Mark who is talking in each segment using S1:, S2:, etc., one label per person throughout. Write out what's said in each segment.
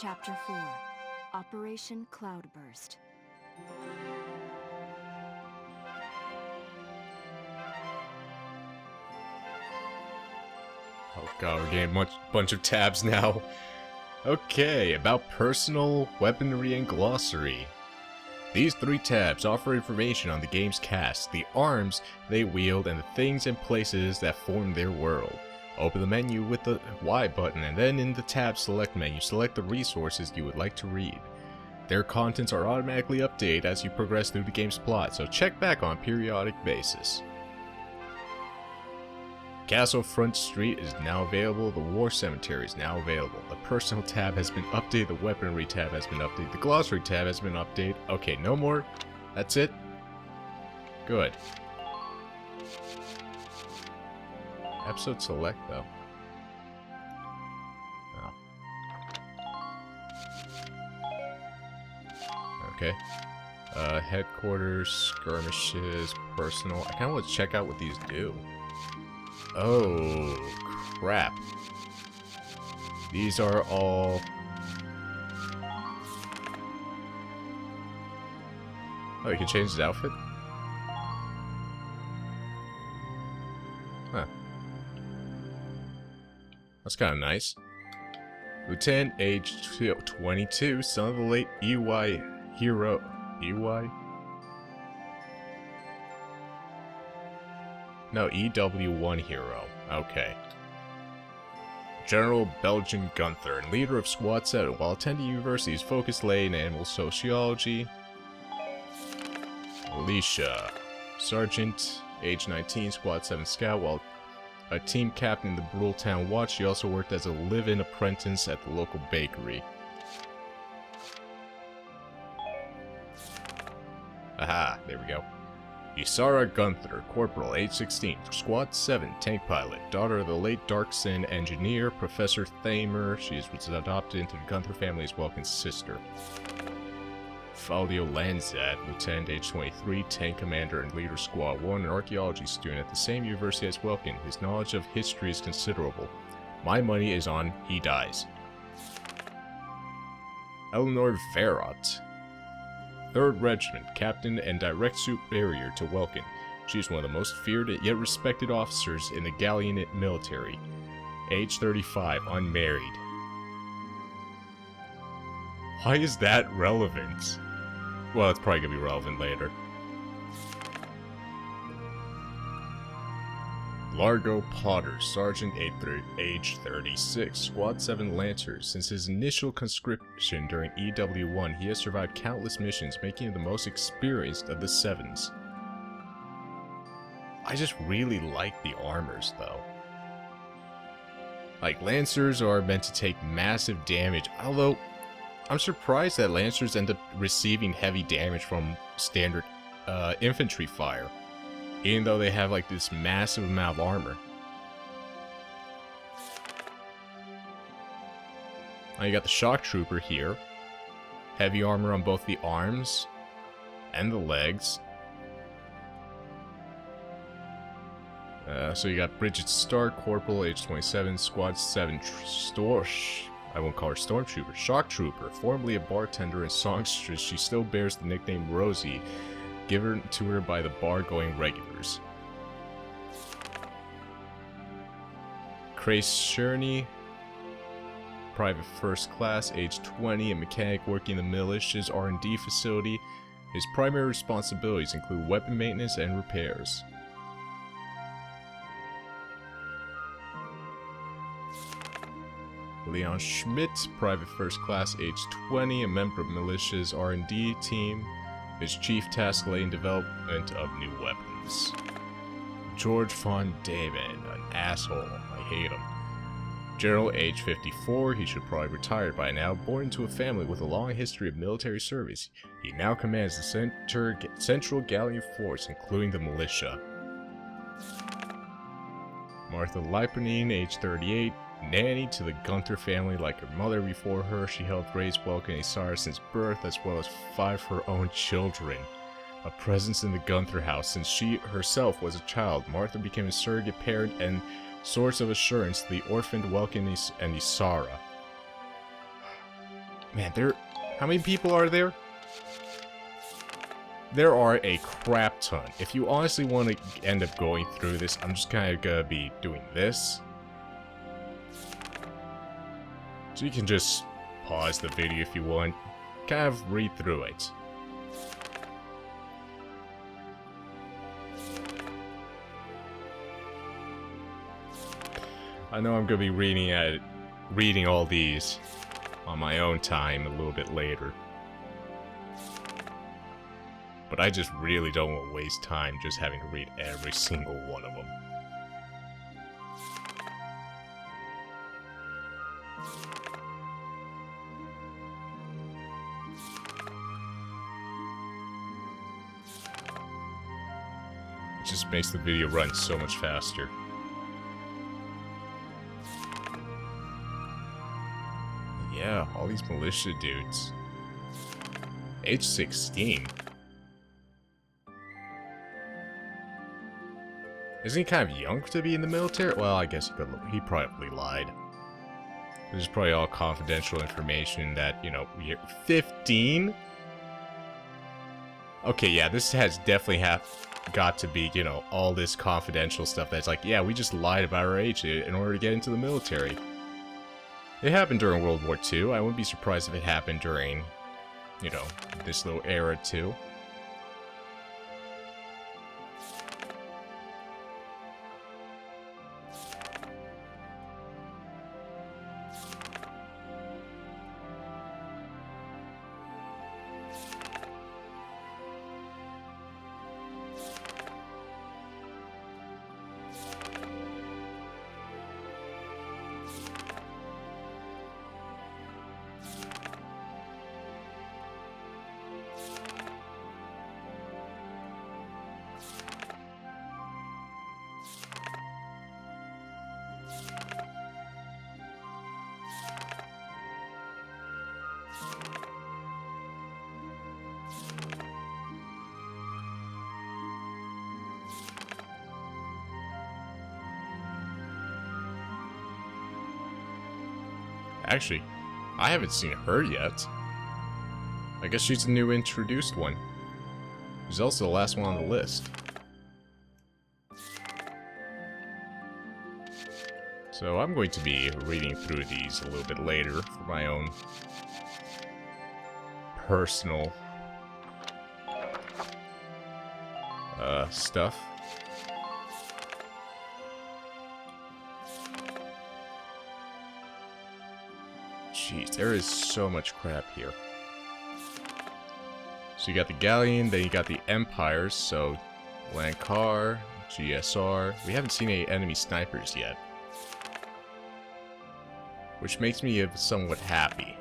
S1: Chapter 4. Operation Cloudburst.
S2: Oh god, we're getting a bunch of tabs now. Okay, about personal, weaponry, and glossary. These 3 tabs offer information on the game's cast, the arms they wield, and the things and places that form their world. Open the menu with the Y button, and then in the tab select menu, select the resources you would like to read. Their contents are automatically updated as you progress through the game's plot, so check back on a periodic basis. Castle Front Street is now available, the War Cemetery is now available, the Personal tab has been updated, the Weaponry tab has been updated, the Glossary tab has been updated. Okay, no more. That's it? Good. Episode select, though. Oh. Okay. Headquarters, skirmishes, personal. I kind of want to check out what these do. Oh, crap. These are all... Oh, you can change his outfit? Huh. That's kind of nice. Lieutenant, age 22, son of the late EY hero... EY? No, EW1 hero. Okay. General Belgian Gunther, and leader of Squad 7. While attending university, his focus lay in animal sociology. Alicia. Sergeant, age 19, Squad 7 scout. While a team captain in the Brule Town Watch, she also worked as a live-in apprentice at the local bakery. Aha, there we go. Isara Gunther, Corporal, age 16, Squad 7, tank pilot, daughter of the late Darkson engineer, Professor Thamer. She was adopted into the Gunther family as Welkin's sister. Faldio Lanzad, Lieutenant, age 23, tank commander and leader, Squad 1, an archaeology student at the same university as Welkin. His knowledge of history is considerable. My money is on he dies. Eleanor Verrott, 3rd Regiment, captain and direct superior to Welkin. She is one of the most feared yet respected officers in the Gallian military. Age 35, unmarried. Why is that relevant? Well, it's probably gonna be relevant later. Largo Potter, Sergeant, age 36, Squad 7 Lancers. Since his initial conscription during EW1, he has survived countless missions, making him the most experienced of the 7s. I just really like the armors, though. Like, Lancers are meant to take massive damage, although I'm surprised that Lancers end up receiving heavy damage from standard infantry fire. Even though they have like this massive amount of armor. Now you got the shock trooper here. Heavy armor on both the arms and the legs. So you got Bridget Stark, Corporal, age 27, Squad 7, I won't call her Stormtrooper, Shock Trooper, formerly a bartender and songstress. She still bears the nickname Rosie, given to her by the bar-going regulars. Crace Sherney, Private First Class, age 20, a mechanic working in the militia's R&D facility. His primary responsibilities include weapon maintenance and repairs. Leon Schmidt, Private First Class, age 20, a member of militia's R&D team. His chief task lay in development of new weapons. George von Damon, an asshole. I hate him. General, age 54, he should probably retire by now. Born into a family with a long history of military service, he now commands the Central Gallian Force, including the militia. Martha Leiponine, age 38, nanny to the Gunther family like her mother before her. She helped raise Welkin and Isara since birth, as well as 5 of her own children. A presence in the Gunther house since she herself was a child. Martha became a surrogate parent and source of assurance to the orphaned Welkin and Isara. Man, how many people are there? There are a crap ton. If you honestly want to end up going through this, I'm just kind of gonna be doing this. So you can just pause the video if you want. Kind of read through it. I know I'm gonna be reading all these on my own time a little bit later. But I just really don't want to waste time just having to read every single one of them. It just makes the video run so much faster. Yeah, all these militia dudes. Age 16. Isn't he kind of young to be in the military? Well, I guess he probably lied. This is probably all confidential information that, you know, you're 15? Okay, yeah, this has definitely got to be, you know, all this confidential stuff that's like, yeah, we just lied about our age in order to get into the military. It happened during World War II. I wouldn't be surprised if it happened during, you know, this little era too. Actually, I haven't seen her yet. I guess she's the new introduced one. She's also the last one on the list. So I'm going to be reading through these a little bit later for my own personal stuff. Jeez, there is so much crap here. So you got the Gallian, then you got the Empires, so Lankar, GSR. We haven't seen any enemy snipers yet. Which makes me somewhat happy.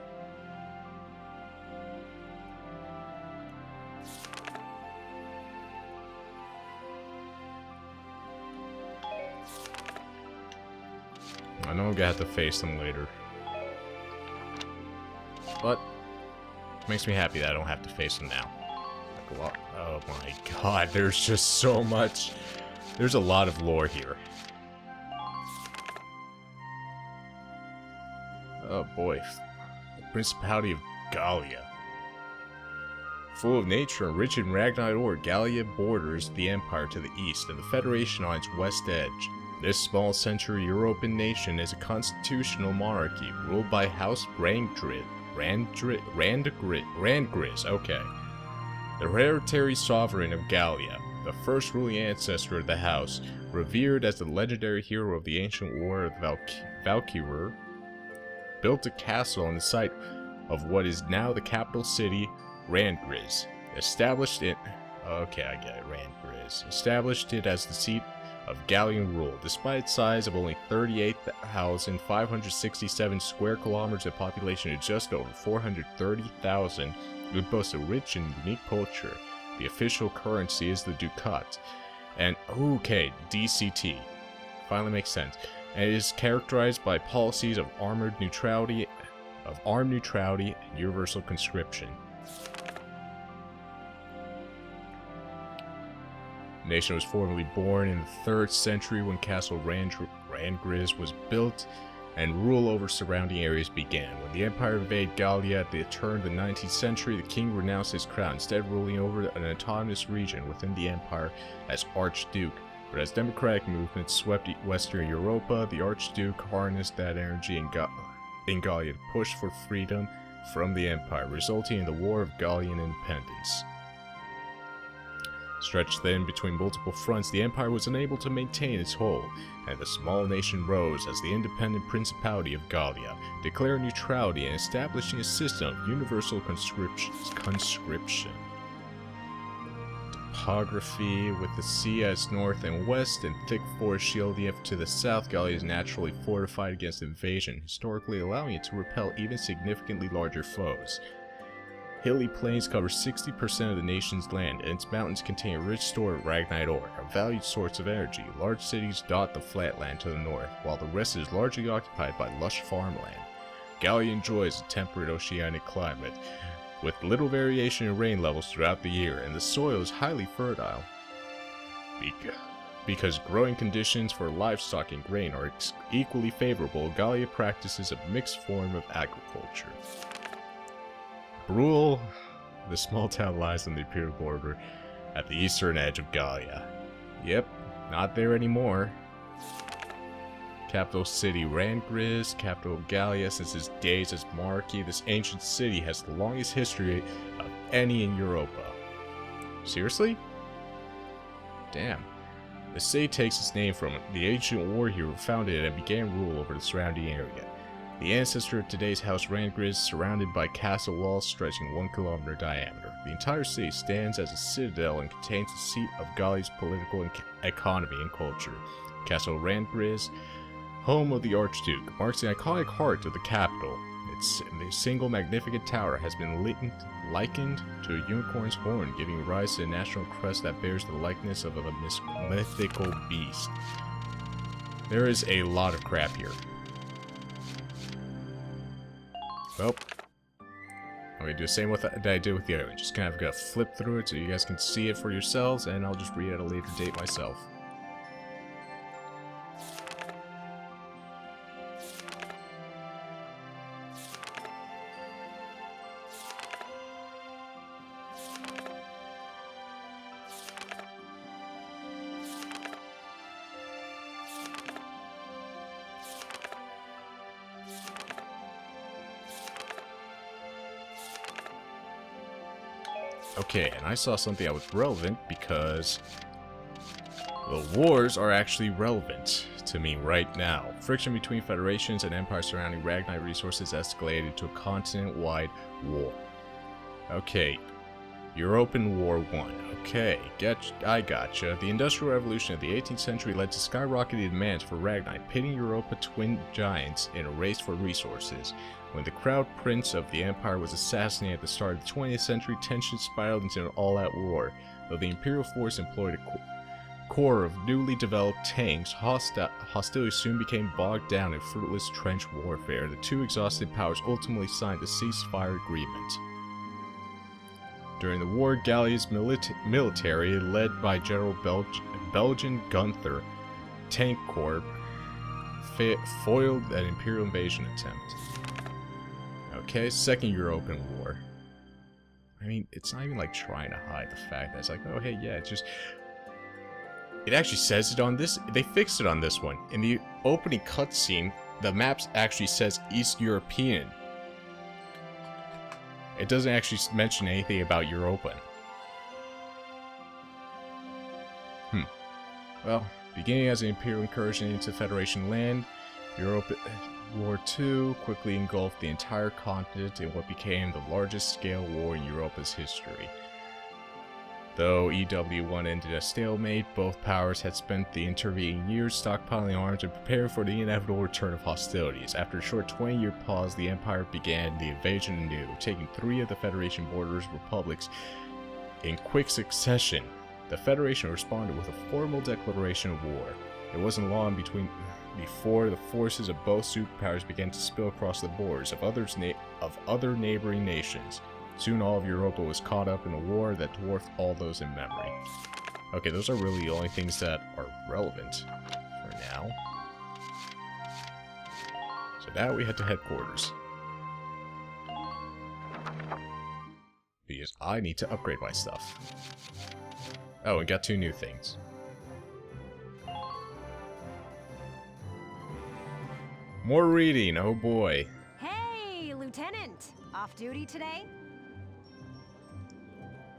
S2: I know I'm gonna have to face them later. But it makes me happy that I don't have to face them now. Oh my god, there's just so much. There's a lot of lore here. Oh boy. The Principality of Gallia. Full of nature and rich in Ragnite ore, Gallia borders the Empire to the east and the Federation on its west edge. This small Central European nation is a constitutional monarchy ruled by House Randgriz, okay. The hereditary sovereign of Gallia, the first ruling ancestor of the house, revered as the legendary hero of the ancient war of Valkyria, built a castle on the site of what is now the capital city, Randgriz. Established it as the seat of Gallian rule, despite its size of only 38,567 square kilometers and population of just over 430,000. It boasts a rich and unique culture. The official currency is the ducat, and DCT. Finally makes sense. And it is characterized by policies of armed neutrality and universal conscription. The nation was formerly born in the 3rd century when Castle Randgriz was built and rule over surrounding areas began. When the Empire invaded Gallia at the turn of the 19th century, the king renounced his crown, instead ruling over an autonomous region within the Empire as Archduke. But as democratic movements swept Western Europa, the Archduke harnessed that energy in Gallia to push for freedom from the Empire, resulting in the War of Gallian Independence. Stretched thin between multiple fronts, the Empire was unable to maintain its hold, and the small nation rose as the independent Principality of Gallia, declaring neutrality and establishing a system of universal conscription. Topography, with the sea as north and west and thick forest shielding it to the south, Gallia is naturally fortified against invasion, historically allowing it to repel even significantly larger foes. Hilly plains cover 60% of the nation's land, and its mountains contain a rich store of Ragnite ore, a valued source of energy. Large cities dot the flatland to the north, while the rest is largely occupied by lush farmland. Gallia enjoys a temperate oceanic climate, with little variation in rain levels throughout the year, and the soil is highly fertile. Because growing conditions for livestock and grain are equally favorable, Gallia practices a mixed form of agriculture. Brule, the small town lies on the Imperial border at the eastern edge of Gallia. Yep, not there anymore. Capital city Rangriz, capital Gallia. Since its days as monarchy, this ancient city has the longest history of any in Europa. Seriously? Damn. The city takes its name from the ancient war hero who founded it and began rule over the surrounding area. The ancestor of today's House Rangriz, surrounded by castle walls stretching 1 kilometer diameter. The entire city stands as a citadel and contains the seat of Gallia's political and economy and culture. Castle Rangriz, home of the Archduke, marks the iconic heart of the capital. Its single magnificent tower has been likened to a unicorn's horn, giving rise to a national crest that bears the likeness of a mythical beast. There is a lot of crap here. Well, I'm going to do the same that I did with the other one. Just kind of going to flip through it so you guys can see it for yourselves, and I'll just read it at a later date myself. Okay, and I saw something that was relevant because the wars are actually relevant to me right now. Friction between federations and empires surrounding Ragnite resources escalated to a continent-wide war. Okay, Europan War 1. Okay, I gotcha. The Industrial Revolution of the 18th century led to skyrocketing demands for Ragnite, pitting Europa twin giants in a race for resources. When the Crown Prince of the Empire was assassinated at the start of the 20th century, tensions spiraled into an all-out war. Though the Imperial force employed a corps of newly developed tanks, hostilities soon became bogged down in fruitless trench warfare. The two exhausted powers ultimately signed a ceasefire agreement. During the war, Gallia's military, led by General Belgian Gunther Tank Corps, foiled an Imperial invasion attempt. Okay, Second Europan War. I mean, it's not even like trying to hide the fact that it's like, oh hey, yeah, it's just... It actually says it on this. They fixed it on this one. In the opening cutscene, the map actually says East European. It doesn't actually mention anything about Europan. Well, beginning as an Imperial incursion into Federation land, Europa War II quickly engulfed the entire continent in what became the largest scale war in Europa's history. Though EW1 ended a stalemate, both powers had spent the intervening years stockpiling arms and preparing for the inevitable return of hostilities. After a short 20-year pause, the Empire began the invasion anew, taking 3 of the Federation borders republics in quick succession. The Federation responded with a formal declaration of war. It wasn't long before the forces of both superpowers began to spill across the borders of other neighboring nations. Soon all of Europa was caught up in a war that dwarfed all those in memory. Okay, those are really the only things that are relevant for now. So now we head to headquarters. Because I need to upgrade my stuff. Oh, and got 2 new things. More reading, oh boy.
S3: Hey, Lieutenant! Off duty today?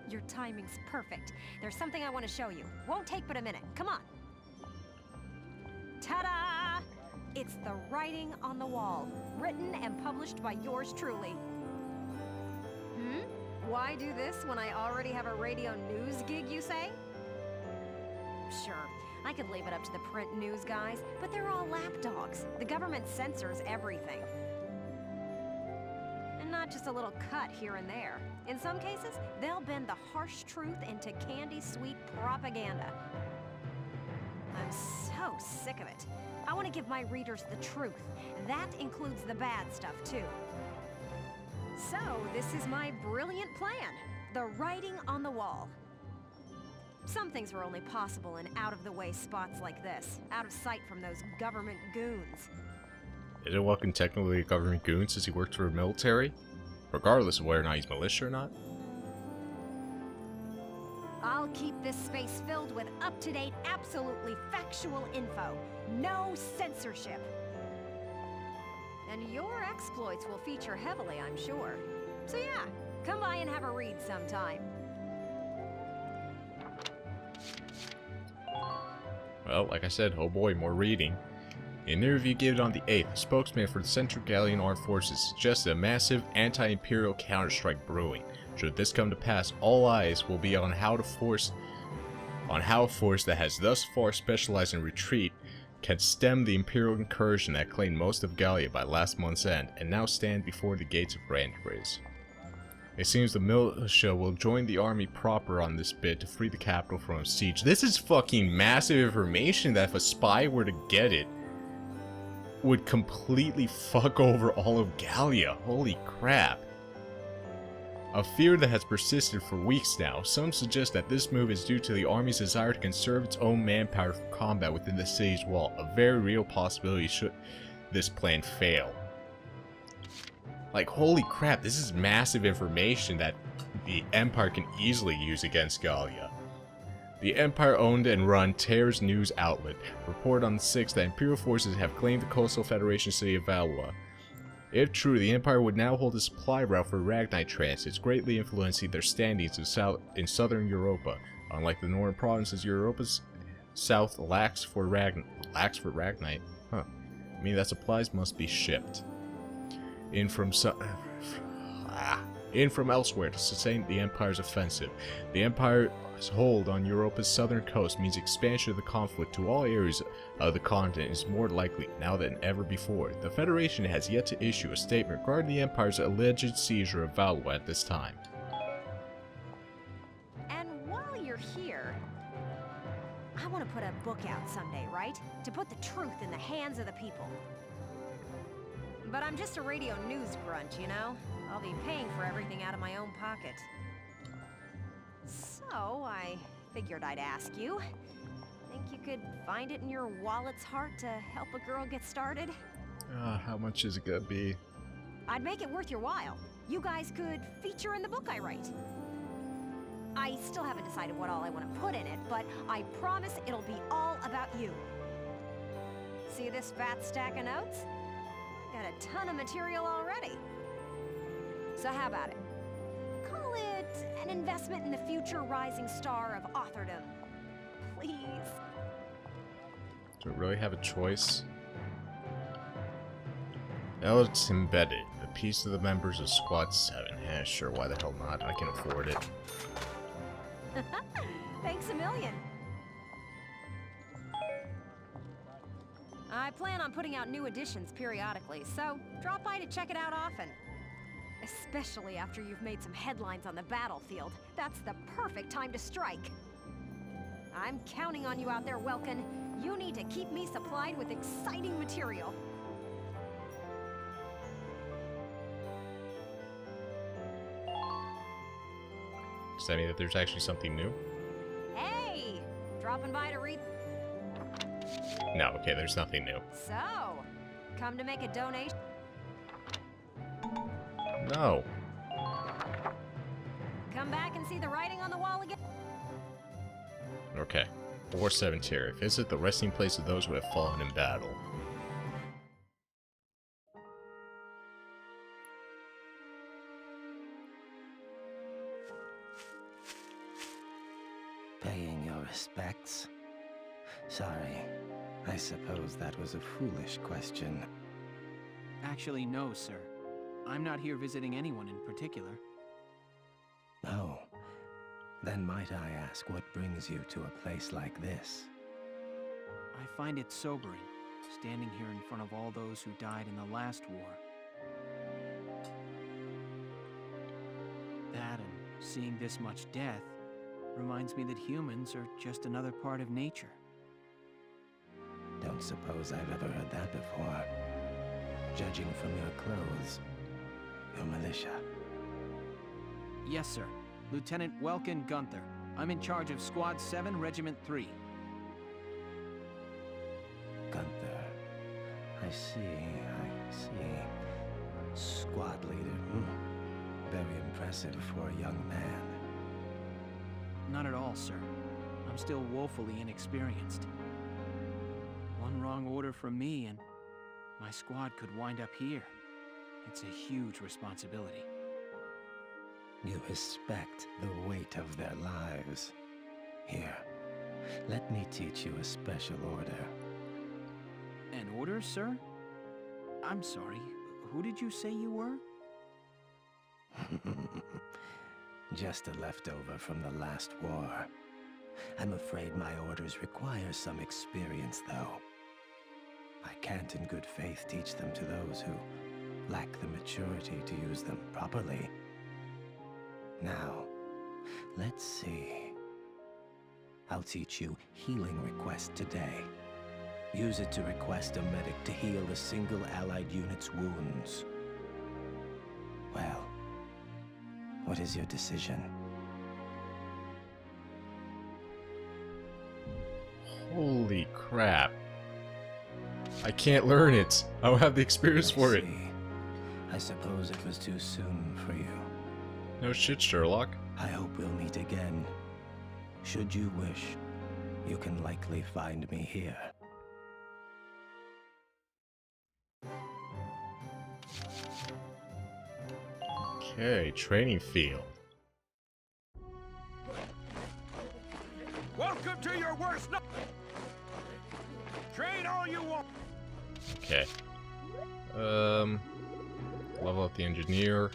S3: Your timing's perfect. There's something I want to show you. Won't take but a minute. Come on. Ta-da! It's the writing on the wall, written and published by yours truly. Why do this when I already have a radio news gig, you say? Sure, I could leave it up to the print news guys, but they're all lapdogs. The government censors everything. And not just a little cut here and there. In some cases, they'll bend the harsh truth into candy-sweet propaganda. I'm so sick of it. I want to give my readers the truth. That includes the bad stuff, too. So, this is my brilliant plan. The writing on the wall. Some things were only possible in out-of-the-way spots like this. Out of sight from those government goons.
S2: Isn't Welkin technically a government goon since he worked for the military? Regardless of whether or not he's militia or not?
S3: I'll keep this space filled with up-to-date, absolutely factual info. No censorship. And your exploits will feature heavily, I'm sure. So yeah, come by and have a read sometime.
S2: Well, like I said, oh boy, more reading. In an interview given on the 8th, a spokesman for the Central Gallian Armed Forces suggested a massive anti-imperial counterstrike brewing. Should this come to pass, all eyes will be on how a force that has thus far specialized in retreat can stem the imperial incursion that claimed most of Gallia by last month's end, and now stand before the gates of Ragnite. It seems the militia will join the army proper on this bid to free the capital from siege. This is fucking massive information that if a spy were to get it, would completely fuck over all of Gallia. Holy crap. A fear that has persisted for weeks now. Some suggest that this move is due to the army's desire to conserve its own manpower for combat within the city's wall, a very real possibility should this plan fail. Like, holy crap, this is massive information that the Empire can easily use against Gallia. The Empire-owned and run Terror's news outlet reported on the 6th that Imperial forces have claimed the coastal Federation city of Valua. If true, the Empire would now hold a supply route for Ragnite transits, greatly influencing their standings in southern Europa. Unlike the northern provinces, Europa's south lacks for Ragnite. Huh. I mean, that supplies must be shipped in from elsewhere to sustain the Empire's offensive. The Empire's hold on Europa's southern coast means expansion of the conflict to all areas of the continent is more likely now than ever before. The Federation has yet to issue a statement regarding the Empire's alleged seizure of Valua at this time.
S3: And while you're here, I want to put a book out someday, right? To put the truth in the hands of the people. But I'm just a radio news grunt, you know? I'll be paying for everything out of my own pocket. So, I figured I'd ask you. Think you could find it in your wallet's heart to help a girl get started?
S2: How much is it gonna be?
S3: I'd make it worth your while. You guys could feature in the book I write. I still haven't decided what all I want to put in it, but I promise it'll be all about you. See this fat stack of notes? Got a ton of material already. So how about it? Call it an investment in the future rising star of authordom. Please.
S2: Do I really have a choice? Now it's embedded. A piece of the members of Squad 7. Yeah, sure, why the hell not? I can afford it.
S3: Thanks a million. I plan on putting out new editions periodically, so drop by to check it out often. Especially after you've made some headlines on the battlefield. That's the perfect time to strike. I'm counting on you out there, Welkin. You need to keep me supplied with exciting material.
S2: Does that mean that there's actually something new?
S3: Hey! Dropping by to read...
S2: No, okay, there's nothing new.
S3: So, Come to make a donation?
S2: No.
S3: Come back and see the writing on the wall again?
S2: Okay. War Cemetery. Visit the resting place of those who have fallen in battle.
S4: Paying your respects? Sorry, I suppose that was a foolish question.
S5: Actually, no, sir. I'm not here visiting anyone in particular.
S4: Oh, then might I ask what brings you to a place like this?
S5: I find it sobering, standing here in front of all those who died in the last war. That and seeing this much death reminds me that humans are just another part of nature.
S4: Don't suppose I've ever heard that before. Judging from your clothes, your militia.
S5: Yes, sir. Lieutenant Welkin Gunther. I'm in charge of Squad 7, Regiment 3.
S4: Gunther. I see. Squad leader. Very impressive for a young man.
S5: Not at all, sir. I'm still woefully inexperienced. One wrong order from me and my squad could wind up here. It's a huge responsibility.
S4: You respect the weight of their lives. Here, let me teach you a special order.
S5: An order, sir? I'm sorry, who did you say you were?
S4: Just a leftover from the last war. I'm afraid my orders require some experience, though. I can't in good faith teach them to those who lack the maturity to use them properly. Now, let's see. I'll teach you Healing Request today. Use it to request a medic to heal a single allied unit's wounds. Well, what is your decision?
S2: Holy crap. I can't learn it. I don't have the experience for it.
S4: I suppose it was too soon for you.
S2: No shit, Sherlock.
S4: I hope we'll meet again. Should you wish, you can likely find me here.
S2: Okay, training field.
S6: Welcome to your worst night. Train all you want.
S2: Okay. Level up the engineer.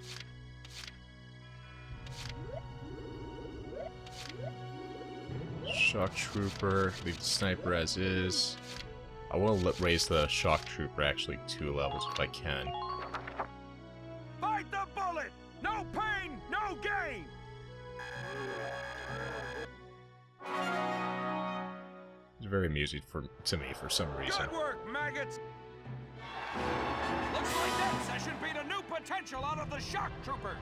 S2: Shock trooper. Leave the sniper as is. I want to raise the shock trooper actually 2 levels if I can.
S6: Fight the bullet. No pain, no gain.
S2: It's very amusing to me for some reason.
S6: Good work, maggots. Looks like that session beat a new potential out of the shock troopers.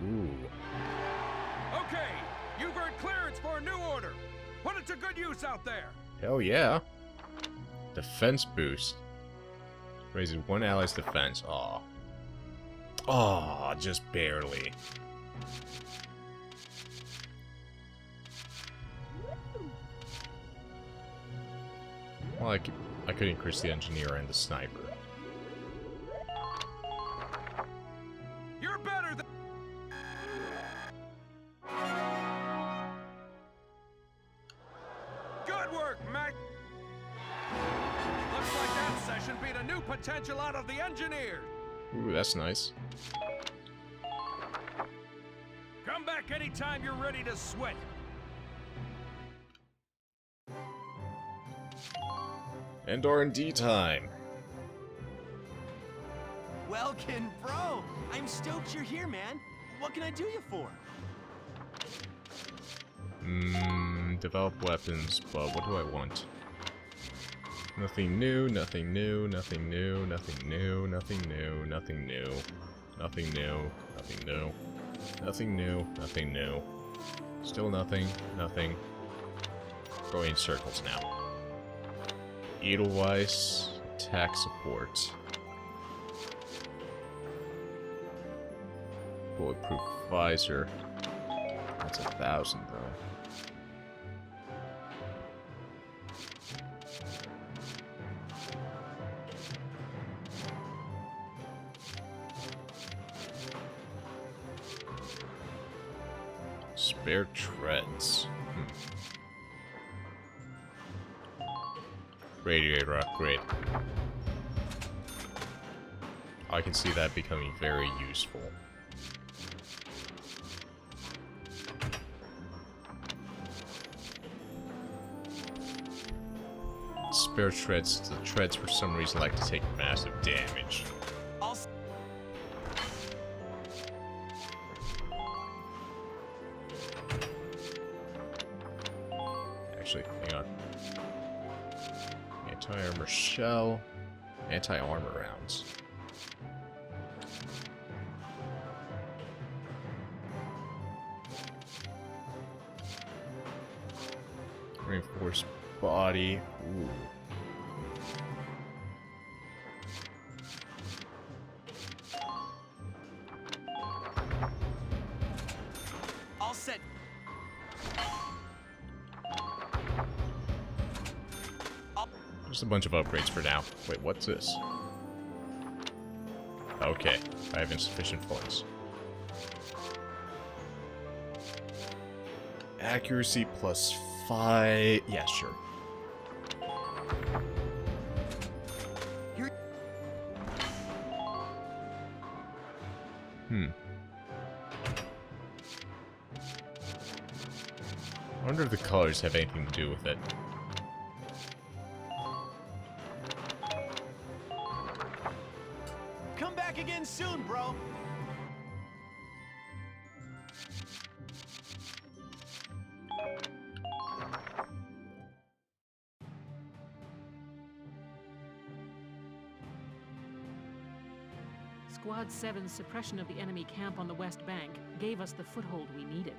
S2: Ooh.
S6: Okay, you've earned clearance for a new order. Put it to good use out there.
S2: Hell yeah. Defense boost. Raises 1 ally's defense. Aw. Aw, just barely. Well, I could increase the engineer and the sniper.
S6: You're better than... Good work, Mag. Looks like that session beat a new potential out of the engineers.
S2: Ooh, that's nice.
S6: Come back anytime you're ready to sweat.
S2: And R&D time.
S7: Welkin, bro! I'm stoked you're here, man. What can I do you for?
S2: Develop weapons, but what do I want? Nothing new, nothing new, nothing new, nothing new, nothing new, nothing new, nothing new, nothing new, nothing new, nothing new. Still nothing, nothing. Going in circles now. Edelweiss, attack support. Bulletproof visor. That's 1,000 though. Spare treads. Radiator upgrade. I can see that becoming very useful. Spare treads. The treads for some reason like to take massive damage. Actually, hang on. Anti-armor shell. Anti-armor rounds. Reinforced body. Ooh.
S7: All set.
S2: Just a bunch of upgrades for now. Wait, what's this? Okay, I have insufficient funds. Accuracy plus 5. Yeah, sure. I wonder if the colors have anything to do with it.
S7: Come back again soon, bro.
S8: Squad 7's suppression of the enemy camp on the West Bank gave us the foothold we needed.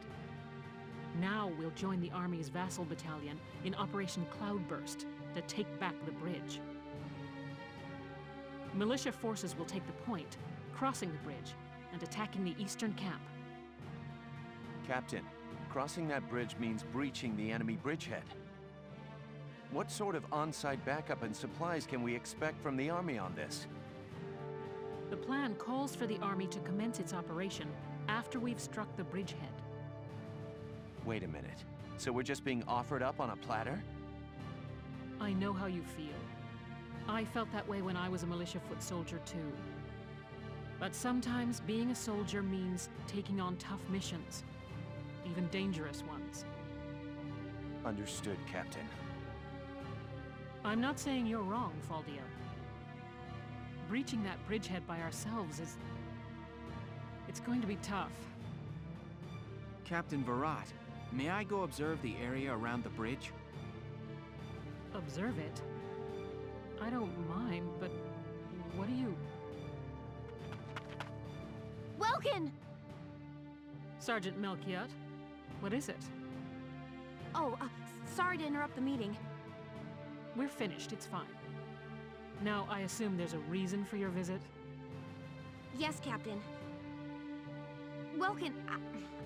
S8: Now we'll join the Army's vassal battalion in Operation Cloudburst to take back the bridge. Militia forces will take the point, crossing the bridge and attacking the eastern camp.
S7: Captain, crossing that bridge means breaching the enemy bridgehead. What sort of on-site backup and supplies can we expect from the Army on this?
S8: The plan calls for the Army to commence its operation after we've struck the bridgehead.
S7: Wait a minute. So we're just being offered up on a platter?
S8: I know how you feel. I felt that way when I was a militia foot soldier too. But sometimes being a soldier means taking on tough missions, even dangerous ones.
S7: Understood, Captain.
S8: I'm not saying you're wrong, Faldia. Breaching that bridgehead by ourselves is... it's going to be tough.
S5: Captain Virat, may I go observe the area around the bridge?
S8: Observe it? I don't mind, but what do you...
S3: Welkin!
S8: Sergeant Melchiot, what is it?
S3: Oh, sorry to interrupt the meeting.
S8: We're finished, it's fine. Now, I assume there's a reason for your visit?
S3: Yes, Captain. Welkin,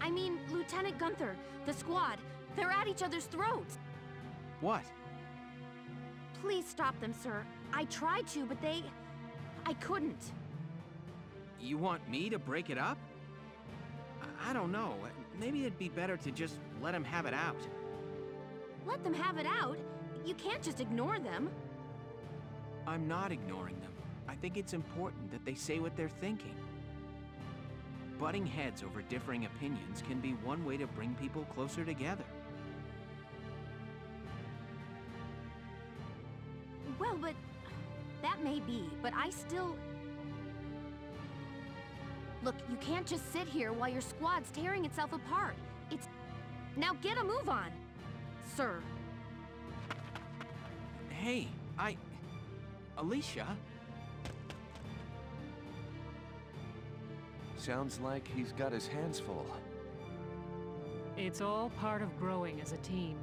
S3: I mean, Lieutenant Gunther, the squad, they're at each other's throats.
S5: What?
S3: Please stop them, sir. I tried to, but I couldn't.
S5: You want me to break it up? I don't know. Maybe it'd be better to just let him have it out.
S3: Let them have it out? You can't just ignore them.
S5: I'm not ignoring them. I think it's important that they say what they're thinking. Butting heads over differing opinions can be one way to bring people closer together.
S3: Well, but... that may be, but I still... Look, you can't just sit here while your squad's tearing itself apart. It's... Now get a move on, sir.
S5: Hey, Alicia?
S7: Sounds like he's got his hands full.
S8: It's all part of growing as a team.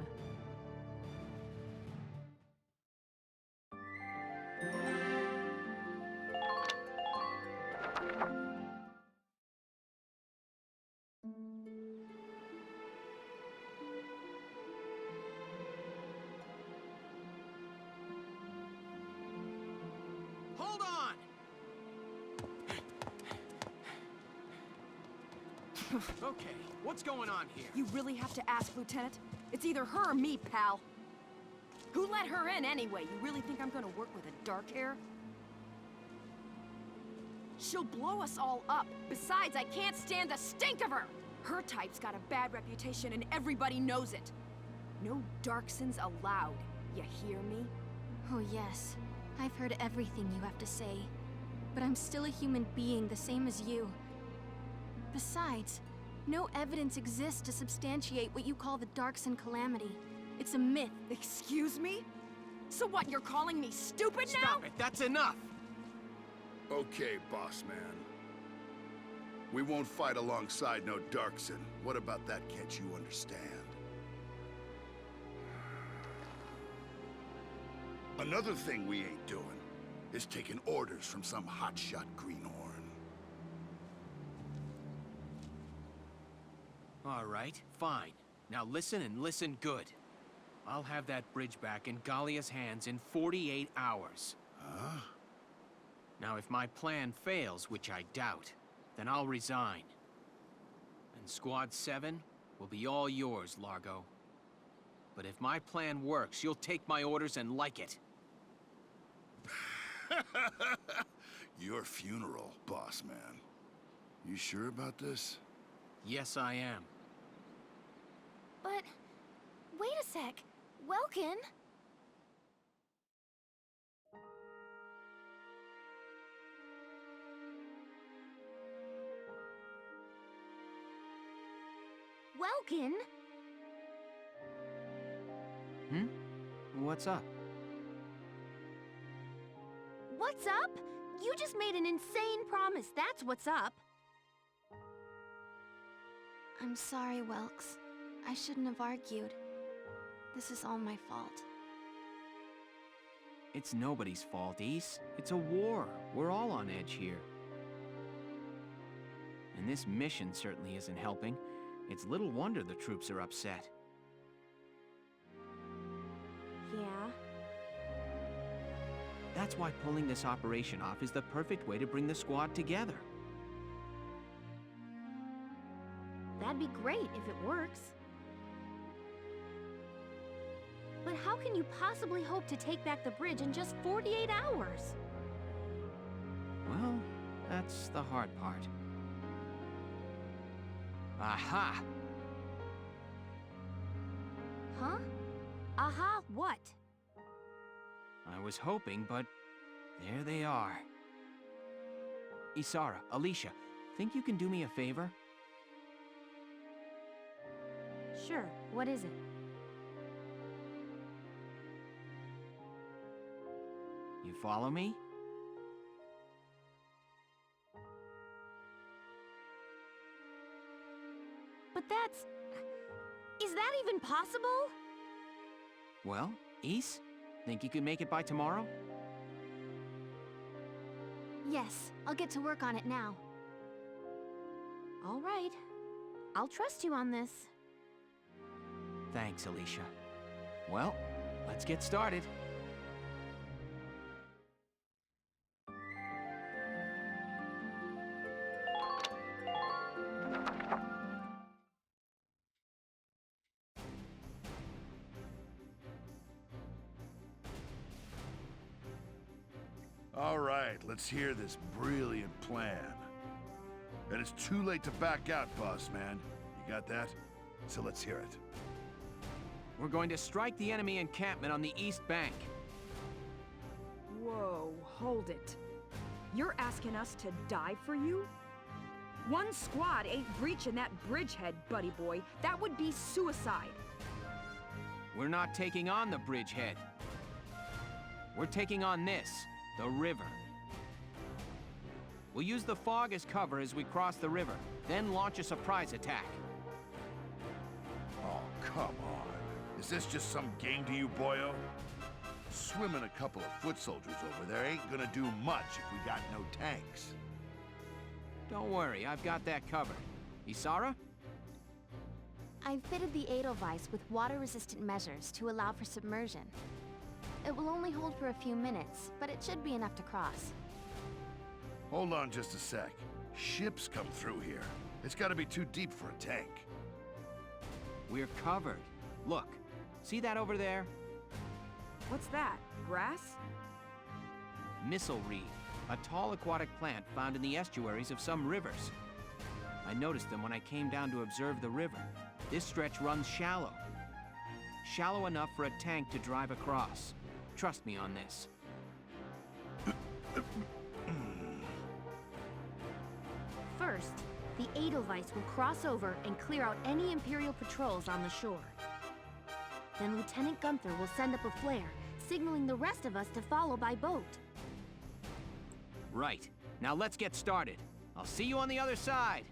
S5: hold on! Okay, what's going on here?
S3: You really have to ask, Lieutenant? It's either her or me, pal. Who let her in anyway? You really think I'm gonna work with a dark hair? She'll blow us all up. Besides, I can't stand the stink of her! Her type's got a bad reputation and everybody knows it. No Darksons allowed. You hear me?
S9: Oh yes, I've heard everything you have to say. But I'm still a human being the same as you. Besides, no evidence exists to substantiate what you call the Darkson calamity. It's a myth.
S3: Excuse me? So what, you're calling me stupid now?
S5: Stop it, that's enough!
S10: Okay, boss man. We won't fight alongside no Darkson. What about that, can't you understand? Another thing we ain't doing is taking orders from some hotshot greenhorn.
S5: All right, fine. Now listen and listen good. I'll have that bridge back in Gallia's hands in 48 hours.
S10: Huh?
S5: Now, if my plan fails, which I doubt, then I'll resign. And Squad 7 will be all yours, Largo. But if my plan works, you'll take my orders and like it.
S10: Your funeral, boss man. You sure about this?
S5: Yes, I am.
S9: But... wait a sec. Welkin? Welkin?
S5: What's up?
S9: What's up? You just made an insane promise, that's what's up. I'm sorry, Welks. I shouldn't have argued. This is all my fault.
S5: It's nobody's fault, East. It's a war. We're all on edge here. And this mission certainly isn't helping. It's little wonder the troops are upset.
S3: Yeah?
S5: That's why pulling this operation off is the perfect way to bring the squad together.
S9: That'd be great if it works. But how can you possibly hope to take back the bridge in just 48 hours?
S5: Well, that's the hard part. Aha!
S9: Huh? Aha, what?
S5: I was hoping, but there they are. Isara, Alicia, think you can do me a favor?
S9: Sure, what is it?
S5: You follow me?
S9: But that's... is that even possible?
S5: Well, Ys, think you can make it by tomorrow?
S9: Yes, I'll get to work on it now. All right. I'll trust you on this.
S5: Thanks, Alicia. Well, let's get started.
S10: All right, let's hear this brilliant plan. And it's too late to back out, boss man. You got that? So let's hear it.
S5: We're going to strike the enemy encampment on the east bank.
S3: Whoa, hold it. You're asking us to die for you? One squad ain't breaching that bridgehead, buddy boy. That would be suicide.
S5: We're not taking on the bridgehead. We're taking on this, the river. We'll use the fog as cover as we cross the river, then launch a surprise attack.
S10: Oh, come on. Is this just some game to you, boyo? Swimming a couple of foot soldiers over there ain't gonna do much if we got no tanks.
S5: Don't worry, I've got that covered. Isara?
S9: I've fitted the Edelweiss with water-resistant measures to allow for submersion. It will only hold for a few minutes, but it should be enough to cross.
S10: Hold on just a sec. Ships come through here. It's gotta be too deep for a tank.
S5: We're covered. Look, see that over there?
S3: What's that? Grass?
S5: Missile reed, a tall aquatic plant found in the estuaries of some rivers. I noticed them when I came down to observe the river. This stretch runs shallow. Shallow enough for a tank to drive across. Trust me on this.
S11: First, the Edelweiss will cross over and clear out any Imperial patrols on the shore. Then Lieutenant Gunther will send up a flare, signaling the rest of us to follow by boat.
S5: Right. Now let's get started. I'll see you on the other side.